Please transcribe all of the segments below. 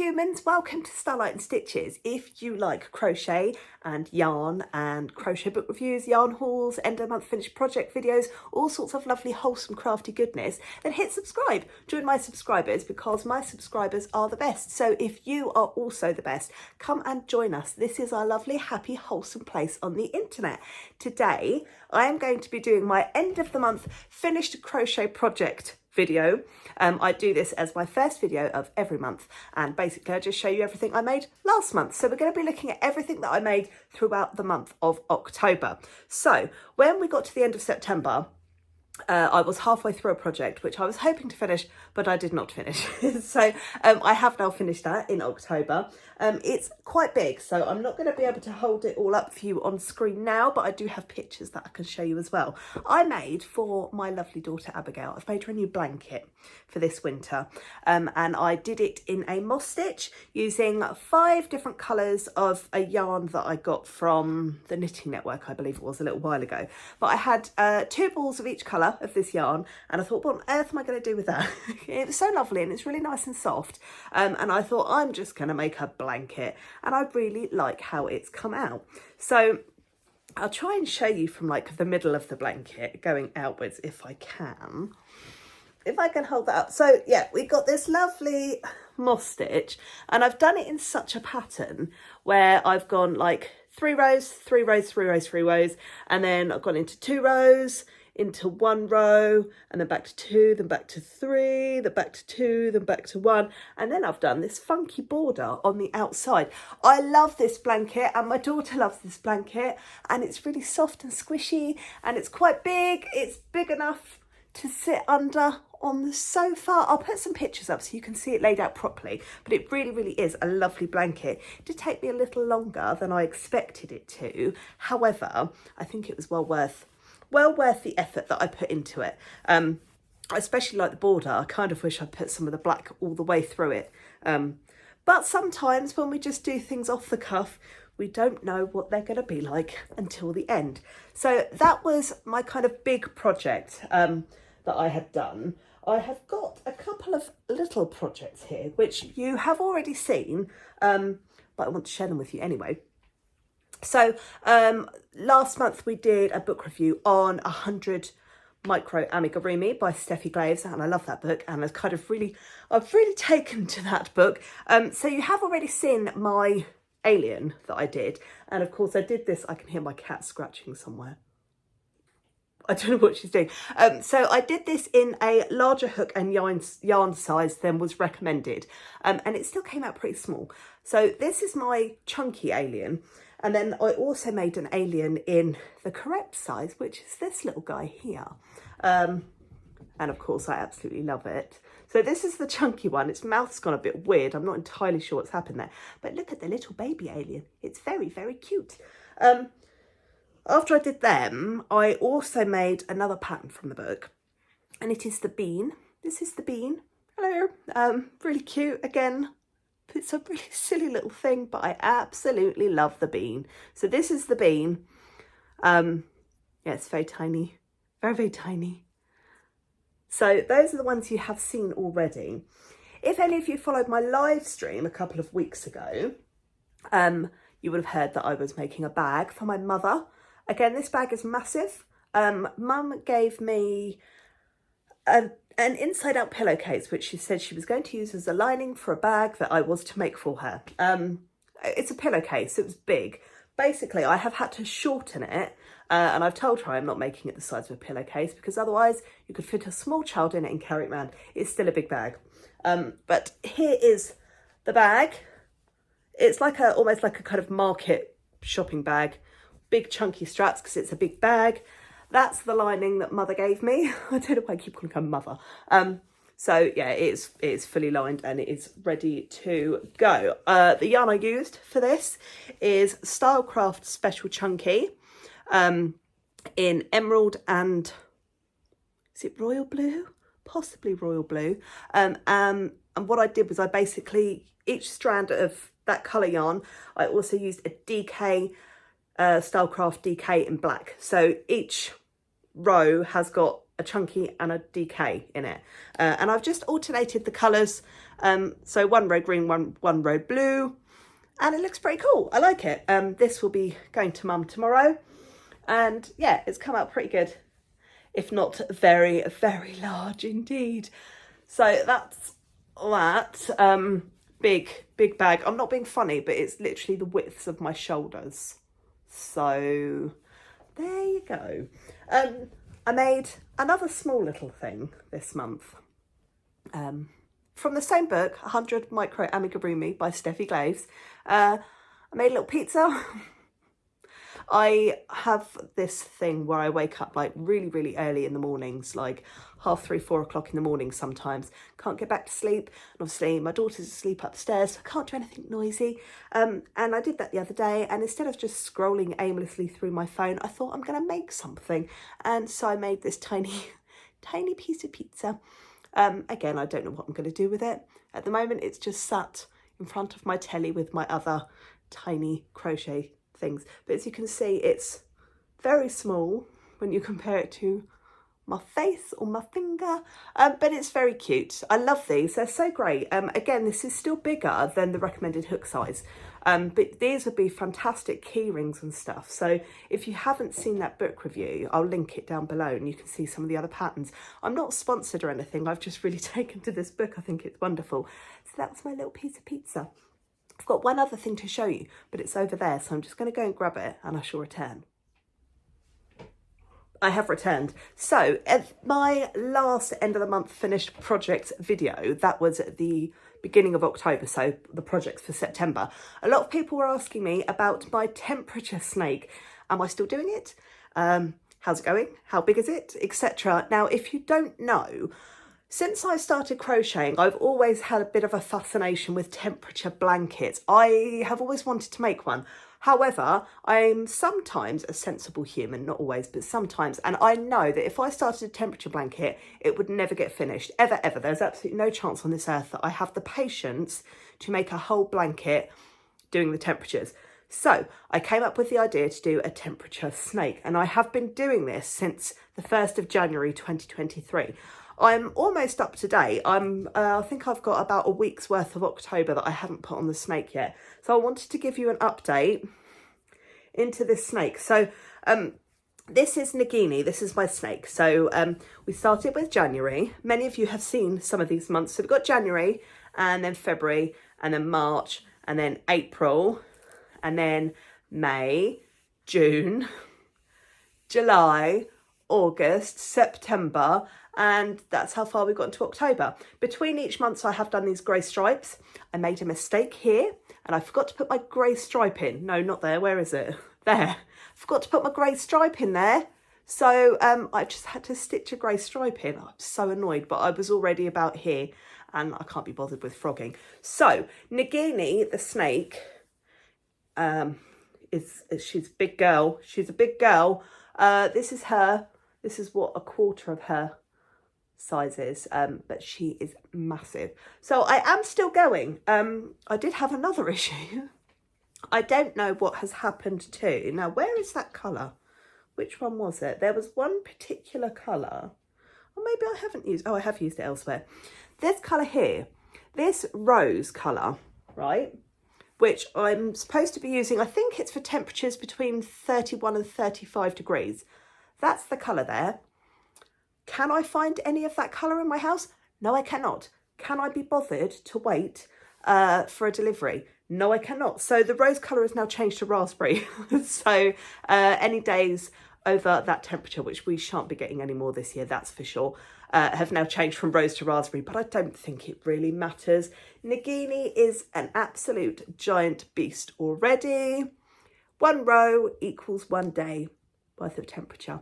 humans, welcome to Starlight and Stitches. If you like crochet and yarn and crochet book reviews, yarn hauls, end of month finished project videos, all sorts of lovely wholesome crafty goodness, then hit subscribe. Join my subscribers because my subscribers are the best. So if you are also the best, come and join us. This is our lovely, happy, wholesome place on the internet. Today, I am going to be doing my end of the month finished crochet project video. I do this as my first video of every month, and basically I just show you everything I made last month. So we're going to be looking at everything that I made throughout the month of October. So when we got to the end of September, I was halfway through a project which I was hoping to finish, but I did not finish. So I have now finished that in October. It's quite big, so I'm not going to be able to hold it all up for you on screen now, but I do have pictures that I can show you as well. I made for my lovely daughter Abigail, I've made her a new blanket for this winter, and I did it in a moss stitch using 5 different colours of a yarn that I got from the Knitting Network, I believe it was, a little while ago. But I had 2 balls of each colour of this yarn, and I thought, what on earth am I going to do with that? It was so lovely and it's really nice and soft, and I thought I'm just going to make a blanket, and I really like how it's come out. So I'll try and show you from like the middle of the blanket going outwards if I can. If I can hold that up. So yeah, we got this lovely moss stitch, and I've done it in such a pattern where I've gone like 3 rows, 3 rows, 3 rows, 3 rows, and then I've gone into 2 rows, into 1 row, and then back to 2, then back to 3, then back to 2, then back to 1, and then I've done this funky border on the outside. I love this blanket, and my daughter loves this blanket, and it's really soft and squishy, and it's quite big. It's big enough to sit under on the sofa. I'll put some pictures up so you can see it laid out properly, but it really, really is a lovely blanket. It did take me a little longer than I expected it to. However, I think it was well worth the effort that I put into it. I especially like the border. I kind of wish I'd put some of the black all the way through it. But sometimes when we just do things off the cuff, we don't know what they're going to be like until the end. So that was my kind of big project that I had done. I have got a couple of little projects here, which you have already seen, but I want to share them with you anyway. So last month we did a book review on 100 Micro Amigurumi by Steffi Glaves, and I love that book, and I've really taken to that book. So you have already seen my alien that I did, and of course I did this. I can hear my cat scratching somewhere. I don't know what she's doing. So I did this in a larger hook and yarn size than was recommended, and it still came out pretty small. So this is my chunky alien. And then I also made an alien in the correct size, which is this little guy here. And of course, I absolutely love it. So this is the chunky one. Its mouth's gone a bit weird. I'm not entirely sure what's happened there. But look at the little baby alien. It's very, very cute. After I did them, I also made another pattern from the book. And it is the bean. This is the bean. Hello. Really cute. Again, it's a really silly little thing, but I absolutely love the bean. So this is the bean. Yeah, it's very tiny, very, very tiny. So those are the ones you have seen already. If any of you followed my live stream a couple of weeks ago, you would have heard that I was making a bag for my mother. Again, this bag is massive. Mum gave me an inside out pillowcase, which she said she was going to use as a lining for a bag that I was to make for her. It's a pillowcase, it was big. Basically, I have had to shorten it, and I've told her I'm not making it the size of a pillowcase because otherwise you could fit a small child in it and carry it around. It's still a big bag. But here is the bag. It's like almost like a kind of market shopping bag. Big chunky straps because it's a big bag. That's the lining that Mother gave me. I don't know why I keep calling her Mother. So yeah, it's fully lined and it is ready to go. The yarn I used for this is Stylecraft Special Chunky in emerald and, is it royal blue? Possibly royal blue. And what I did was I basically, each strand of that colour yarn, I also used a DK, Stylecraft DK in black. So each row has got a chunky and a DK in it. And I've just alternated the colours. So one row green, one row blue. And it looks pretty cool. I like it. This will be going to Mum tomorrow. And yeah, it's come out pretty good. If not very, very large indeed. So that's that. Big bag. I'm not being funny, but it's literally the widths of my shoulders. So there you go. I made another small little thing this month. From the same book, 100 Micro Amigurumi by Steffi Glaves. I made a little pizza. I have this thing where I wake up like really early in the mornings, like 3:30, 4 o'clock in the morning sometimes. Can't get back to sleep. And obviously my daughter's asleep upstairs, so I can't do anything noisy. And I did that the other day, and instead of just scrolling aimlessly through my phone, I thought I'm going to make something. And so I made this tiny piece of pizza. Again, I don't know what I'm going to do with it. At the moment, it's just sat in front of my telly with my other tiny crochet things. But as you can see, it's very small when you compare it to my face or my finger, but it's very cute. I love these. They're so great. Again, this is still bigger than the recommended hook size, but these would be fantastic key rings and stuff. So if you haven't seen that book review, I'll link it down below and you can see some of the other patterns. I'm not sponsored or anything. I've just really taken to this book. I think it's wonderful. So that was my little piece of pizza. I've got one other thing to show you, but it's over there. So I'm just going to go and grab it and I shall return. I have returned. So at my last end of the month finished projects video, that was at the beginning of October, so the projects for September, a lot of people were asking me about my temperature snake. Am I still doing it? How's it going? How big is it? Etc. Now, if you don't know, since I started crocheting, I've always had a bit of a fascination with temperature blankets. I have always wanted to make one. However, I'm sometimes a sensible human, not always, but sometimes. And I know that if I started a temperature blanket, it would never get finished, ever. There's absolutely no chance on this earth that I have the patience to make a whole blanket doing the temperatures. So I came up with the idea to do a temperature snake. And I have been doing this since the 1st of January, 2023. I'm almost up to date. I think I've got about a week's worth of October that I haven't put on the snake yet. So I wanted to give you an update into this snake. So this is Nagini. This is my snake. So we started with January. Many of you have seen some of these months. So we've got January and then February and then March and then April and then May, June, July, August, September, and that's how far we've got into October. Between each month, I have done these grey stripes. I made a mistake here, and I forgot to put my grey stripe in. No, not there. Where is it? There. Forgot to put my grey stripe in there. So I just had to stitch a grey stripe in. I'm so annoyed, but I was already about here, and I can't be bothered with frogging. So Nagini, the snake, she's a big girl. She's a big girl. This is her. This is what a quarter of her size is, but she is massive. So I am still going. I did have another issue. I don't know what has happened to. Now, where is that colour? Which one was it? There was one particular colour. Or maybe I haven't used. Oh, I have used it elsewhere. This colour here. This rose colour, right? Which I'm supposed to be using. I think it's for temperatures between 31 and 35 degrees. That's the colour there. Can I find any of that colour in my house? No, I cannot. Can I be bothered to wait for a delivery? No, I cannot. So the rose colour has now changed to raspberry. So any days over that temperature, which we shan't be getting any more this year, that's for sure, have now changed from rose to raspberry, but I don't think it really matters. Nagini is an absolute giant beast already. 1 row equals 1 day worth of temperature.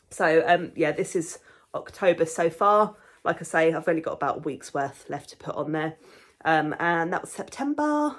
So yeah, this is October so far. Like I say, I've only got about a week's worth left to put on there. And that was September.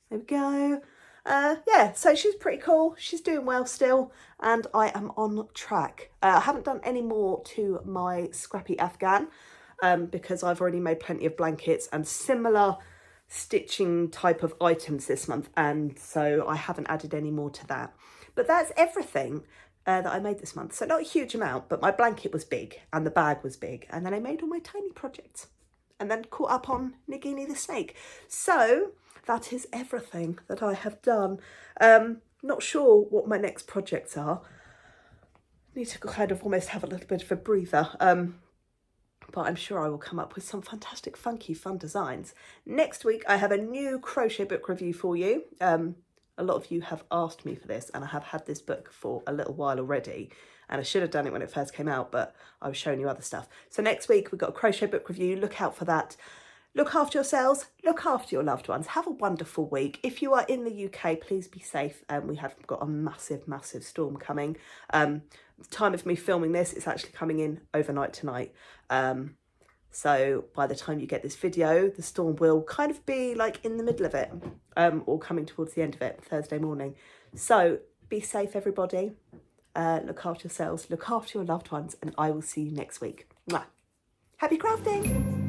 There we go. Yeah, so she's pretty cool. She's doing well still, and I am on track. I haven't done any more to my scrappy Afghan because I've already made plenty of blankets and similar stitching type of items this month, and so I haven't added any more to that. But that's everything that I made this month. So not a huge amount, but my blanket was big and the bag was big. And then I made all my tiny projects and then caught up on Nagini the snake. So that is everything that I have done. Not sure what my next projects are. Need to kind of almost have a little bit of a breather. But I'm sure I will come up with some fantastic, funky, fun designs. Next week, I have a new crochet book review for you. A lot of you have asked me for this, and I have had this book for a little while already, and I should have done it when it first came out, but I was showing you other stuff. So next week, we've got a crochet book review. Look out for that. Look after yourselves, look after your loved ones. Have a wonderful week. If you are in the UK, please be safe. We have got a massive, massive storm coming. Time of me filming this, it's actually coming in overnight tonight. So by the time you get this video, the storm will kind of be like in the middle of it, or coming towards the end of it, Thursday morning. So be safe, everybody. Look after yourselves, look after your loved ones, and I will see you next week. Mwah. Happy crafting!